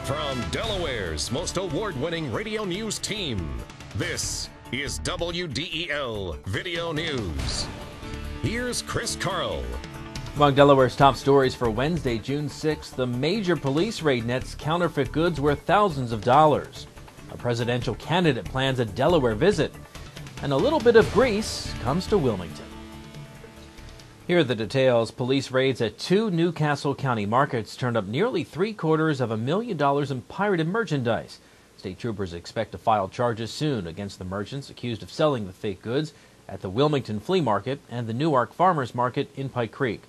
From Delaware's most award-winning radio news team, this is WDEL Video News. Here's Chris Carl. Among Delaware's top stories for Wednesday, June 6th, the major police raid nets counterfeit goods worth thousands of dollars. A presidential candidate plans a Delaware visit. And a little bit of grease comes to Wilmington. Here are the details. Police raids at two Newcastle County markets turned up nearly $750,000 in pirated merchandise. State troopers expect to file charges soon against the merchants accused of selling the fake goods at the Wilmington Flea Market and the Newark Farmers Market in Pike Creek.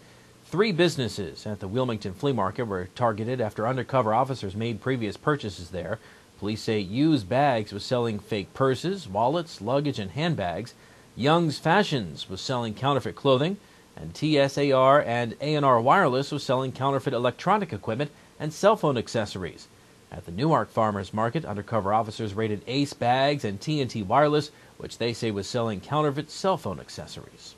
3 businesses at the Wilmington Flea Market were targeted after undercover officers made previous purchases there. Police say Used Bags was selling fake purses, wallets, luggage, and handbags. Young's Fashions was selling counterfeit clothing. And TSAR and A&R Wireless was selling counterfeit electronic equipment and cell phone accessories. At the Newark Farmers Market, undercover officers raided Ace Bags and T&T Wireless, which they say was selling counterfeit cell phone accessories.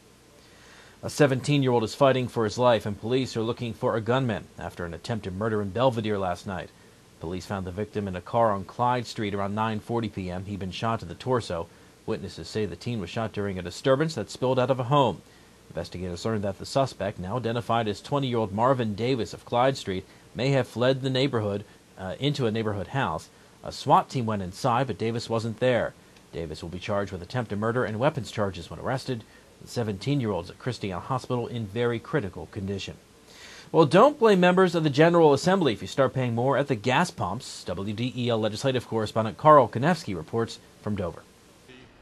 A 17-year-old is fighting for his life, and police are looking for a gunman after an attempted murder in Belvedere last night. Police found the victim in a car on Clyde Street around 9:40 p.m. He'd been shot to the torso. Witnesses say the teen was shot during a disturbance that spilled out of a home. Investigators learned that the suspect, now identified as 20-year-old Marvin Davis of Clyde Street, may have fled the neighborhood into a neighborhood house. A SWAT team went inside, but Davis wasn't there. Davis will be charged with attempted murder and weapons charges when arrested. The 17-year-old's at Christian Hospital in very critical condition. Well, don't blame members of the General Assembly if you start paying more at the gas pumps. WDEL legislative correspondent Carl Konevsky reports from Dover.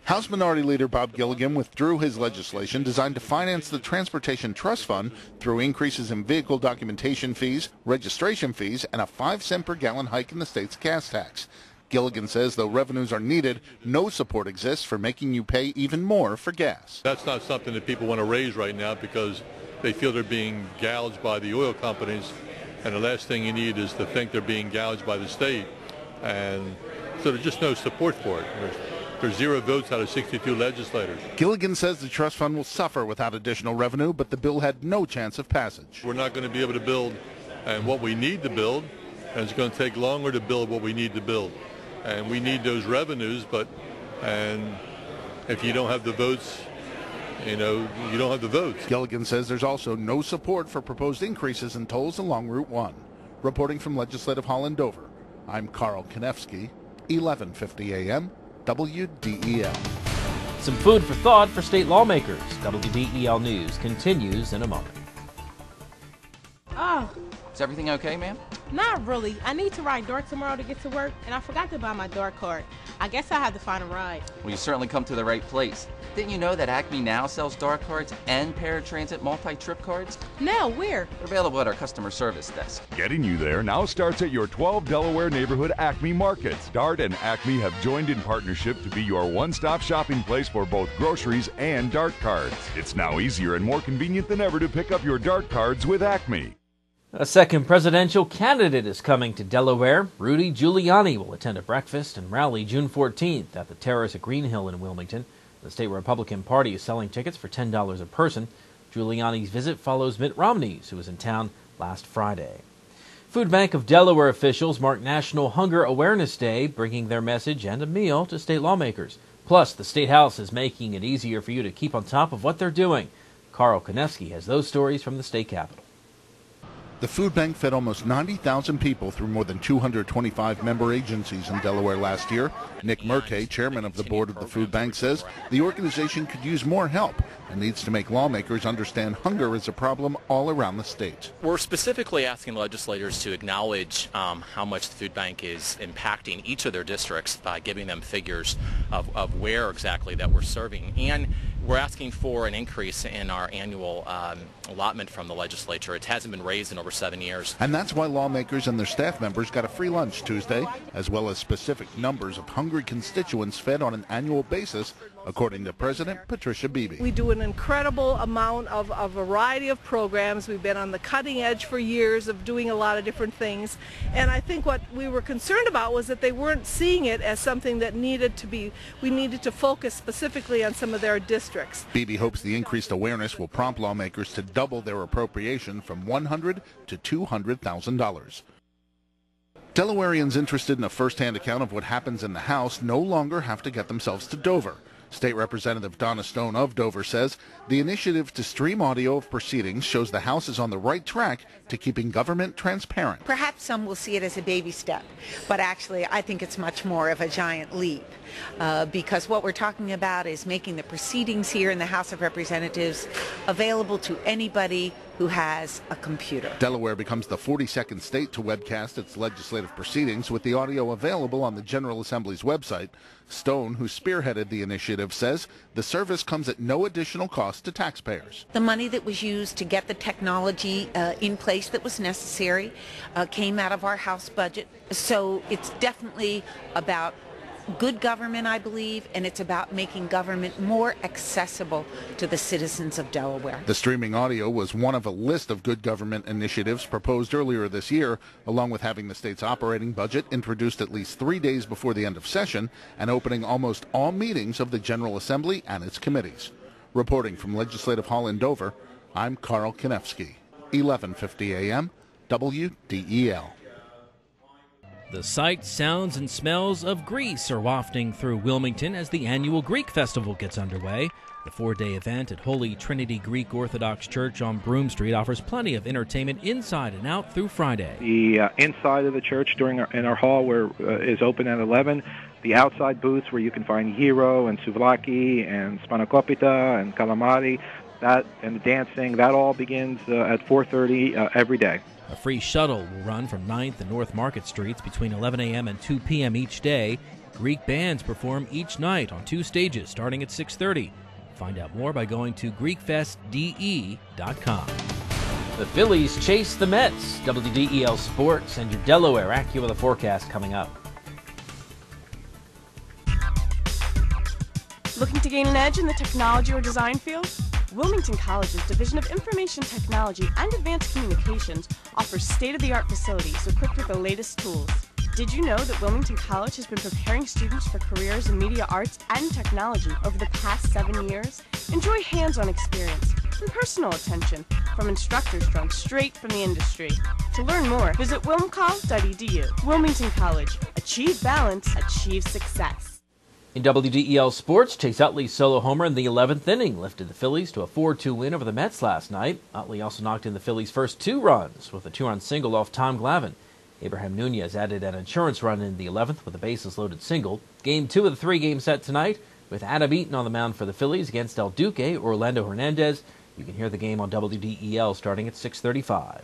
House Minority Leader Bob Gilligan withdrew his legislation designed to finance the Transportation Trust Fund through increases in vehicle documentation fees, registration fees, and a 5-cent per gallon hike in the state's gas tax. Gilligan says though revenues are needed, no support exists for making you pay even more for gas. That's not something that people want to raise right now because they feel they're being gouged by the oil companies, and the last thing you need is to think they're being gouged by the state. And so there's just no support for it. There's 0 votes out of 62 legislators. Gilligan says the trust fund will suffer without additional revenue, but the bill had no chance of passage. We're not going to be able to build and what we need to build, and it's going to take longer to build what we need to build. And we need those revenues, and if you don't have the votes, you don't have the votes. Gilligan says there's also no support for proposed increases in tolls along Route 1. Reporting from Legislative Hall in Dover, I'm Carl Konevsky, 1150 a.m. WDEL. Some food for thought for state lawmakers. WDEL News continues in a moment. Oh, is everything okay, ma'am? Not really. I need to ride DART tomorrow to get to work, and I forgot to buy my DART card. I guess I'll have to find a ride. Well, you certainly come to the right place. Didn't you know that Acme now sells DART cards and paratransit multi-trip cards? No, where? They're available at our customer service desk. Getting you there now starts at your 12 Delaware neighborhood Acme markets. DART and Acme have joined in partnership to be your one-stop shopping place for both groceries and DART cards. It's now easier and more convenient than ever to pick up your DART cards with Acme. A second presidential candidate is coming to Delaware. Rudy Giuliani will attend a breakfast and rally June 14th at the Terrace at Green Hill in Wilmington. The state Republican Party is selling tickets for $10 a person. Giuliani's visit follows Mitt Romney's, who was in town last Friday. Food Bank of Delaware officials mark National Hunger Awareness Day, bringing their message and a meal to state lawmakers. Plus, the State House is making it easier for you to keep on top of what they're doing. Carl Konevsky has those stories from the state capitol. The food bank fed almost 90,000 people through more than 225 member agencies in Delaware last year. Nick Murkay, chairman of the board of the food bank, says the organization could use more help and needs to make lawmakers understand hunger is a problem all around the state. We're specifically asking legislators to acknowledge how much the food bank is impacting each of their districts by giving them figures of where exactly that we're serving. And we're asking for an increase in our annual allotment from the legislature. It hasn't been raised in over 7 years. And that's why lawmakers and their staff members got a free lunch Tuesday, as well as specific numbers of hungry constituents fed on an annual basis, according to President Patricia Beebe. We do an incredible amount of a variety of programs. We've been on the cutting edge for years of doing a lot of different things. And I think what we were concerned about was that they weren't seeing it as something that we needed to focus specifically on some of their districts. Beebe hopes the increased awareness will prompt lawmakers to double their appropriation from $100,000 to $200,000. Delawareans interested in a first-hand account of what happens in the House no longer have to get themselves to Dover. State Representative Donna Stone of Dover says the initiative to stream audio of proceedings shows the House is on the right track to keeping government transparent. Perhaps some will see it as a baby step, but actually I think it's much more of a giant leap because what we're talking about is making the proceedings here in the House of Representatives available to anybody who has a computer. Delaware becomes the 42nd state to webcast its legislative proceedings with the audio available on the General Assembly's website. Stone, who spearheaded the initiative, says the service comes at no additional cost to taxpayers. The money that was used to get the technology in place that was necessary came out of our House budget. So it's definitely about good government, I believe, and it's about making government more accessible to the citizens of Delaware. The streaming audio was one of a list of good government initiatives proposed earlier this year, along with having the state's operating budget introduced at least 3 days before the end of session and opening almost all meetings of the General Assembly and its committees. Reporting from Legislative Hall in Dover, I'm Carl Konefsky, 1150 AM, WDEL. The sights, sounds, and smells of Greece are wafting through Wilmington as the annual Greek Festival gets underway. The 4-day event at Holy Trinity Greek Orthodox Church on Broome Street offers plenty of entertainment inside and out through Friday. The inside of the church in our hall is open at 11. The outside booths where you can find gyro and souvlaki and spanakopita and calamari, that and the dancing, that all begins at 4:30 every day. A free shuttle will run from 9th and North Market Streets between 11 a.m. and 2 p.m. each day. Greek bands perform each night on 2 stages starting at 6:30. Find out more by going to GreekFestDE.com. The Phillies chase the Mets. WDEL Sports and your Delaware AccuWeather forecast coming up. Looking to gain an edge in the technology or design field? Wilmington College's Division of Information Technology and Advanced Communications offers state-of-the-art facilities equipped with the latest tools. Did you know that Wilmington College has been preparing students for careers in media arts and technology over the past 7 years? Enjoy hands-on experience and personal attention from instructors drawn straight from the industry. To learn more, visit wilmcoll.edu. Wilmington College. Achieve balance, achieve success. In WDEL Sports, Chase Utley's solo homer in the 11th inning lifted the Phillies to a 4-2 win over the Mets last night. Utley also knocked in the Phillies' first 2 runs with a 2-run single off Tom Glavine. Abraham Nunez added an insurance run in the 11th with a bases-loaded single. Game 2 of the 3-game set tonight with Adam Eaton on the mound for the Phillies against El Duque, Orlando Hernandez. You can hear the game on WDEL starting at 6:35.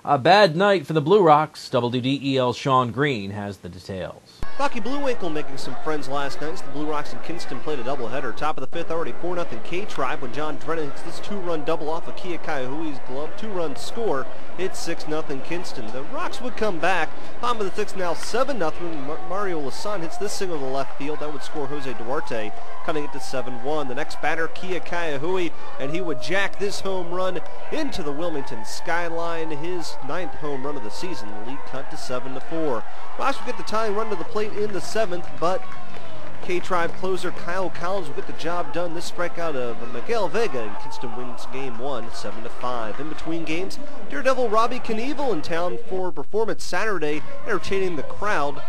A bad night for the Blue Rocks. WDEL's Sean Green has the details. Rocky Bluewinkle making some friends last night as the Blue Rocks and Kinston played a doubleheader. Top of the 5th, already 4-0 K-Tribe when John Drennan hits this 2-run double off of Kia Kaihui's glove. 2-run score. It's 6-0 Kinston. The Rocks would come back. Bottom of the 6th now 7-0 when Mario Lasan hits this single to left field. That would score Jose Duarte, cutting it to 7-1. The next batter, Kia Kaihui, and he would jack this home run into the Wilmington skyline. His 9th home run of the season. The lead cut to 7-4. Rocks would get the tying run to the plate in the 7th, but K-Tribe closer Kyle Collins will get the job done. This strikeout of Miguel Vega, and Kinston wins game 1, 7-5. In between games, Daredevil Robbie Knievel in town for a performance Saturday, entertaining the crowd.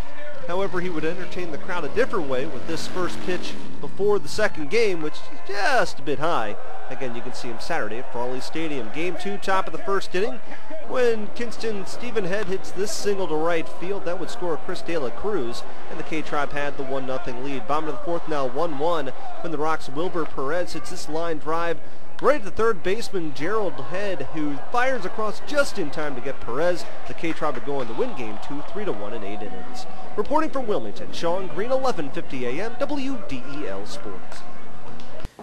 However, he would entertain the crowd a different way with this first pitch before the second game, which is just a bit high. Again, you can see him Saturday at Frawley Stadium. Game 2, top of the 1st inning, when Kinston Stephen Head hits this single to right field. That would score Chris De La Cruz, and the K-Tribe had the 1-0 lead. Bottom of the 4th now 1-1 when the Rocks' Wilbur Perez hits this line drive right at the third baseman Gerald Head, who fires across just in time to get Perez. The K-Tribe would go on to win game 2, 3-1 in 8 innings. Reporting from Wilmington, Sean Green, 1150 AM, WDEL Sports.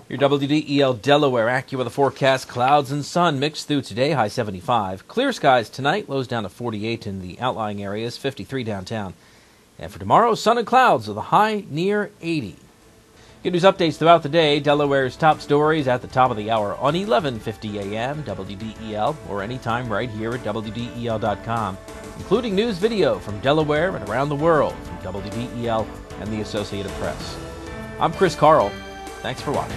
Your WDEL Delaware AccuWeather forecast: clouds and sun mixed through today, high 75. Clear skies tonight, lows down to 48 in the outlying areas, 53 downtown. And for tomorrow, sun and clouds with a high near 80. Good news updates throughout the day. Delaware's top stories at the top of the hour on 1150 AM, WDEL, or anytime right here at WDEL.com, including news video from Delaware and around the world from WDEL and the Associated Press. I'm Chris Carl. Thanks for watching.